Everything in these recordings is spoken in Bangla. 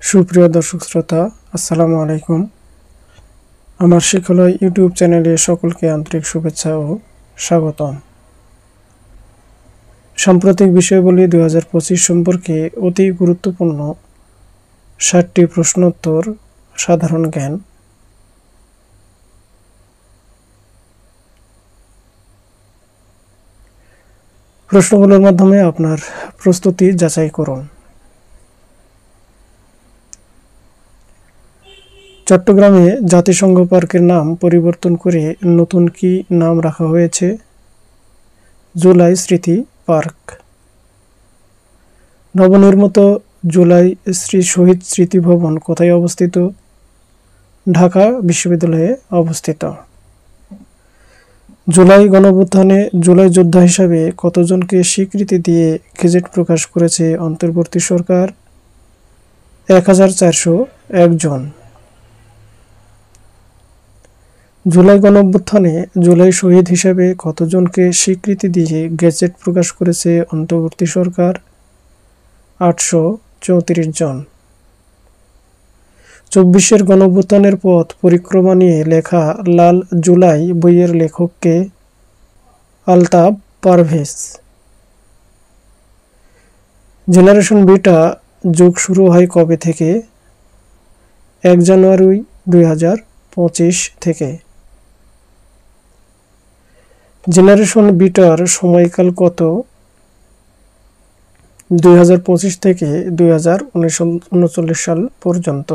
সুপ্রিয় দর্শক শ্রোতা, আসসালামু আলাইকুম। আমার শিক্ষালয় ইউটিউব চ্যানেলে সকলকে আন্তরিক শুভেচ্ছা ও স্বাগতম। সাম্প্রতিক বিষয়বলী 2025 সম্পর্কে অতি গুরুত্বপূর্ণ 60টি প্রশ্নোত্তর সাধারণ জ্ঞান। প্রশ্নগুলোর মাধ্যমে আপনার প্রস্তুতি যাচাই করুন। চট্টগ্রামে জাতিসংঘ পার্কের নাম পরিবর্তন করে নতুন কি নাম রাখা হয়েছে? জুলাই স্মৃতি পার্ক। নবনির্মিত জুলাই শহীদ স্মৃতি ভবন কোথায় অবস্থিত? ঢাকা বিশ্ববিদ্যালয়ে অবস্থিত। জুলাই গণঅভ্যুত্থানে জুলাই যোদ্ধা হিসাবে কতজনকে স্বীকৃতি দিয়ে গেজেট প্রকাশ করেছে অন্তর্বর্তী সরকার? 1401 জন। জুলাই গণঅভ্যুত্থানে জুলাই শহীদ হিসেবে কতজনকে স্বীকৃতি দিয়ে গেজেট প্রকাশ করেছে অন্তর্বর্তী সরকার? 834 জন। 24-এর গণঅভ্যুত্থানের পথ পরিক্রমা নিয়ে লেখা লাল জুলাই বইয়ের লেখককে? আলতাফ পারভেজ। জেনারেশন বিটা যুগ শুরু হয় কবে থেকে? 1 জানুয়ারি 2025 থেকে। জেনারেশন বিটার সময়কাল কত? 2025 থেকে 2039 সাল পর্যন্ত।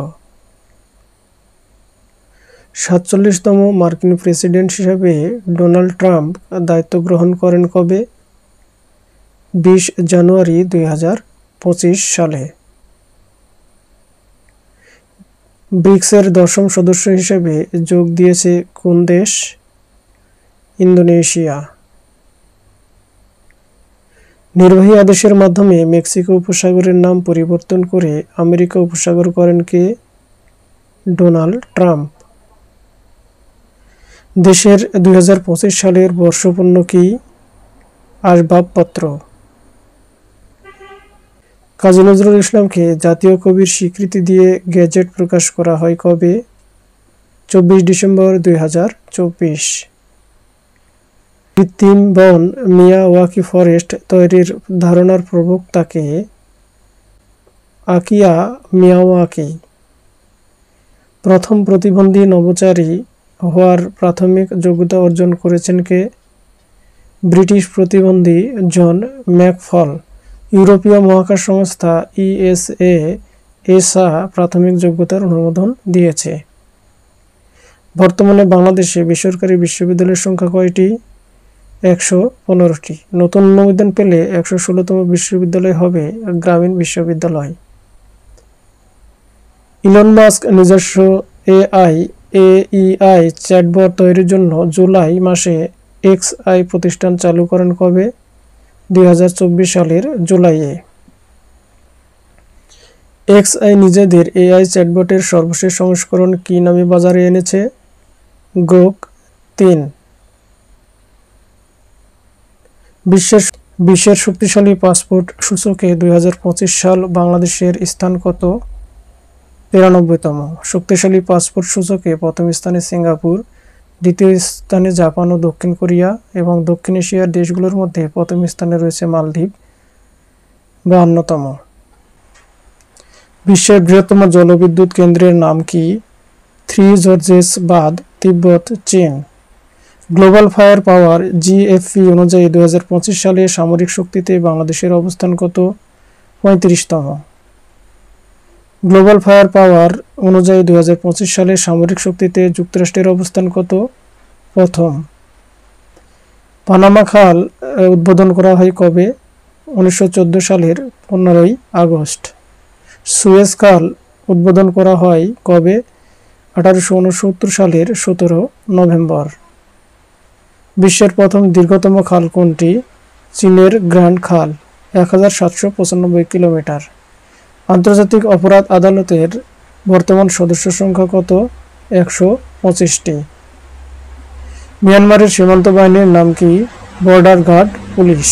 47তম মার্কিন প্রেসিডেন্ট হিসেবে ডোনাল্ড ট্রাম্প দায়িত্ব গ্রহণ করেন কবে? 20 জানুয়ারি 2025 সালে। ব্রিক্সের 10ম সদস্য হিসেবে যোগ দিয়েছে কোন দেশ? ইন্দোনেশিয়া। নির্বাহী আদেশের মাধ্যমে মেক্সিকো উপসাগরের নাম পরিবর্তন করে আমেরিকা উপসাগর করেন কে? Donald Trump. দেশের 2025 সালের বর্ষপূর্ণ কি? আসবাবপত্র। কাজী নজরুল ইসলামকে জাতীয় কবির স্বীকৃতি দিয়ে গেজেট প্রকাশ করা হয় কবে? 24 ডিসেম্বর 2024। কৃত্রিম বন মিয়াওয়াকি ফরেস্ট তৈরির ধারণার প্রবক্তাকে? আকিয়া মিয়াওয়াকি। প্রথম প্রতিবন্ধী নভোচারী হওয়ার প্রাথমিক যোগ্যতা অর্জন করেছেন কে? ব্রিটিশ প্রতিবন্ধী জন ম্যাকফল। ইউরোপীয় মহাকাশ সংস্থা এসা প্রাথমিক যোগ্যতার অনুমোদন দিয়েছে। বর্তমানে বাংলাদেশে বেসরকারি বিশ্ববিদ্যালয়ের সংখ্যা কয়টি? 115টি। নতুন অনুমোদন পেলে 116তম বিশ্ববিদ্যালয় হবে গ্রামীণ বিশ্ববিদ্যালয়। ইলন মাস্ক নিজস্ব এআই চ্যাটবট তৈরির জন্য জুলাই মাসে XI প্রতিষ্ঠান চালু করেন কবে? 2024 সালের জুলাইয়ে। XI নিজেদের AI চ্যাটবটের সর্বশেষ সংস্করণ কি নামে বাজারে এনেছে? গ্রোক 3। বিশ্বের শক্তিশালী পাসপোর্ট সূচকে 2025 সাল বাংলাদেশের স্থান কত? 93তম। শক্তিশালী পাসপোর্ট সূচকে প্রথম স্থানে সিঙ্গাপুর, দ্বিতীয় স্থানে জাপান ও দক্ষিণ কোরিয়া এবং দক্ষিণ এশিয়ার দেশগুলোর মধ্যে প্রথম স্থানে রয়েছে মালদ্বীপ 52তম। বিশ্বের বৃহত্তম জলবিদ্যুৎ কেন্দ্রের নাম কি? 3 জর্জেস বাঁধ, তিব্বত, চীন। গ্লোবাল ফায়ার পাওয়ার GFP অনুযায়ী 2025 সালে সামরিক শক্তিতে বাংলাদেশের অবস্থান কত? 35তম। গ্লোবাল ফায়ার পাওয়ার অনুযায়ী 2025 সালে সামরিক শক্তিতে যুক্তরাষ্ট্রের অবস্থান কত? প্রথম। পানামা খাল উদ্বোধন করা হয় কবে? 1914 সালের 15ই আগস্ট। সুয়েজ খাল উদ্বোধন করা হয় কবে? 1869 সালের 17 নভেম্বর। বিশ্বের প্রথম দীর্ঘতম খাল কোনটি? চীনের গ্র্যান্ড খাল 1795 কিলোমিটার। আন্তর্জাতিক অপরাধ আদালতের বর্তমান সদস্য সংখ্যা কত? 125টি। মিয়ানমারের সীমান্ত বাহিনীর নাম কি? Border guard police.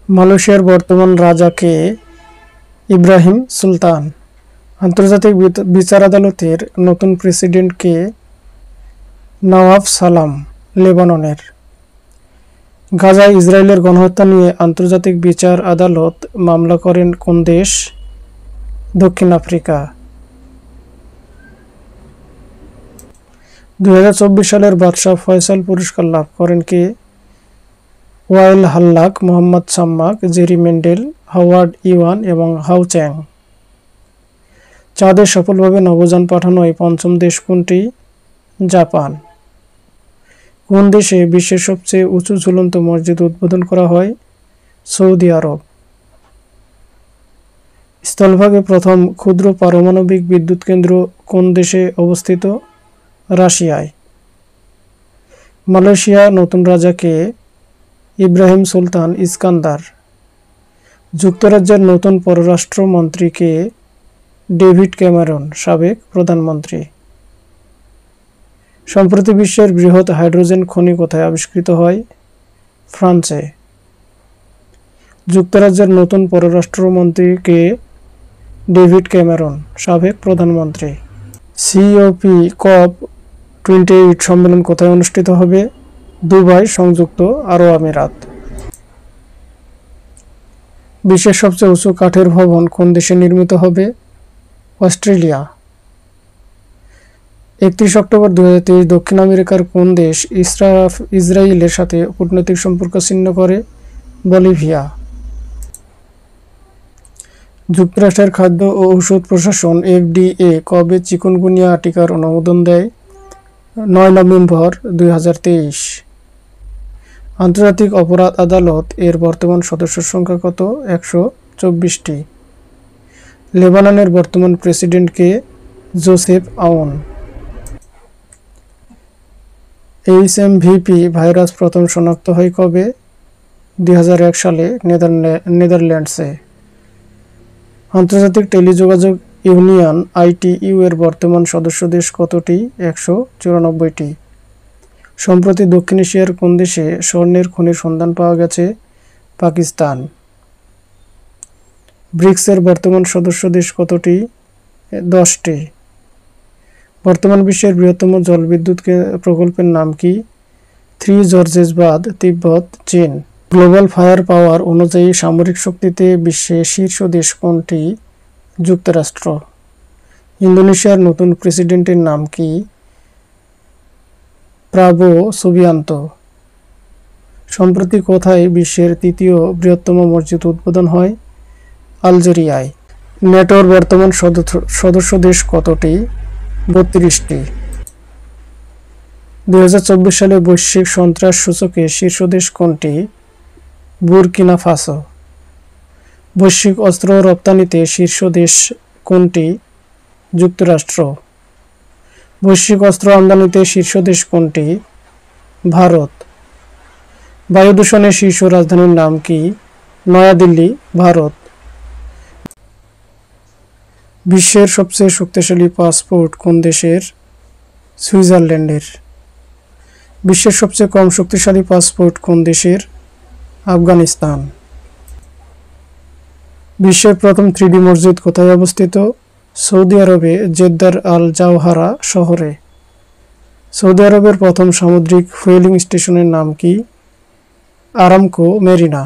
মালয়েশিয়ার বর্তমান রাজা কে? ইব্রাহিম সুলতান। আন্তর্জাতিক বিচার আদালতের নতুন প্রেসিডেন্ট কে? নওয়াব সালাম, লেবাননের। গাজায় ইসরায়েলের গণহত্যা নিয়ে আন্তর্জাতিক বিচার আদালত মামলা করেন কোন দেশ? দক্ষিণ আফ্রিকা। 2024 সালের বাদশাহ ফয়সাল পুরস্কার লাভ করেন কে? ওয়াইল হাল্লাক, মোহাম্মদ সাম্মাক, জেরি মেন্ডেল, হাওয়ার্ড ইওয়ান এবং হাউ চ্যাং। চাঁদে সফলভাবে নভোযান পাঠানোয় পঞ্চম দেশ কোনটি? জাপান। কোন দেশে বিশ্বের সবচেয়ে উঁচু ঝুলন্ত মসজিদ উদ্বোধন করা হয়? সৌদি আরব। স্থলভাগে প্রথম ক্ষুদ্র পারমাণবিক বিদ্যুৎ কেন্দ্র কোন দেশে অবস্থিত? রাশিয়ায়। মালয়েশিয়া নতুন রাজা কে? ইব্রাহিম সুলতান ইস্কান্দার। যুক্তরাজ্যের নতুন পররাষ্ট্রমন্ত্রী কে? ডেভিড ক্যামেরন, সাবেক প্রধানমন্ত্রী। সম্প্রতি বিশ্বের বৃহৎ হাইড্রোজেন খনি কোথায় আবিষ্কৃত হয়? ফ্রান্সে। যুক্তরাজ্যের নতুন পররাষ্ট্রমন্ত্রী কে? ডেভিড ক্যামেরন, সাবেক প্রধানমন্ত্রী। COP COP28 সম্মেলন কোথায় অনুষ্ঠিত হবে? দুবাই, সংযুক্ত আরব আমিরাত। বিশ্বের সবচেয়ে উঁচু কাঠের ভবন কোন দেশে নির্মিত হবে? অস্ট্রেলিয়া। 31 অক্টোবর 2023 দক্ষিণ আমেরিকার কোন দেশ ইসরায়েলের সাথে কূটনৈতিক সম্পর্ক ছিন্ন করে? বলিভিয়া। যুক্তরাষ্ট্রের খাদ্য ও ঔষধ প্রশাসন FDA কবে চিকুনগুনিয়া টিকার অনুমোদন দেয়? 9 নভেম্বর 2023। আন্তর্জাতিক অপরাধ আদালত এর বর্তমান সদস্য সংখ্যা কত? 124টি। লেবাননের বর্তমান প্রেসিডেন্ট কে? জোসেফ আউন। HMVP ভাইরাস প্রথম শনাক্ত হয় কবে? 2001 সালে নেদারল্যান্ডসে। আন্তর্জাতিক টেলিযোগাযোগ ইউনিয়ন ITU এর বর্তমান সদস্য দেশ কতটি? 194টি। সম্প্রতি দক্ষিণ এশিয়ার কোন দেশে স্বর্ণের খনির সন্ধান পাওয়া গেছে? পাকিস্তান। ব্রিক্সের বর্তমান সদস্য দেশ কতটি? 10টি। বর্তমান বিশ্বের বৃহত্তম জলবিদ্যুৎ প্রকল্পের নাম কি? থ্রি জর্জেস বাঁধ, তিব্বত, চীন। গ্লোবাল ফায়ার পাওয়ার অনুযায়ী সামরিক শক্তিতে বিশ্বের শীর্ষ দেশ কোনটি? যুক্তরাষ্ট্র। ইন্দোনেশিয়ার নতুন প্রেসিডেন্টের নাম কি? প্রাবো সুবিয়ান্তো। সম্প্রতি কোথায় বিশ্বের তৃতীয় বৃহত্তম মসজিদ উদ্বোধন হয়? আলজেরিয়ায়। ন্যাটোর বর্তমান সদস্য দেশ কতটি? 32টি। 2024 সালে বৈশ্বিক সন্ত্রাস সূচকে শীর্ষ দেশ কোনটি? Burkina Faso. বৈশ্বিক অস্ত্র রপ্তানিতে শীর্ষ দেশ কোনটি? যুক্তরাষ্ট্র। বৈশ্বিক অস্ত্র আমদানিতে শীর্ষ দেশ কোনটি? ভারত। বায়ু দূষণের শীর্ষ রাজধানীর নাম কি? নয়াদিল্লি, ভারত। বিশ্বের সবচেয়ে শক্তিশালী পাসপোর্ট কোন দেশের? সুইজারল্যান্ডের। বিশ্বের সবচেয়ে কম শক্তিশালী পাসপোর্ট কোন দেশের? আফগানিস্তান। বিশ্বের প্রথম 3D মসজিদ কোথায় অবস্থিত? সৌদি আরবে জেদ্দার আল জাওহারা শহরে। সৌদি আরবের প্রথম সামুদ্রিক ফুয়েলিং স্টেশনের নাম কি? আরামকো মেরিনা।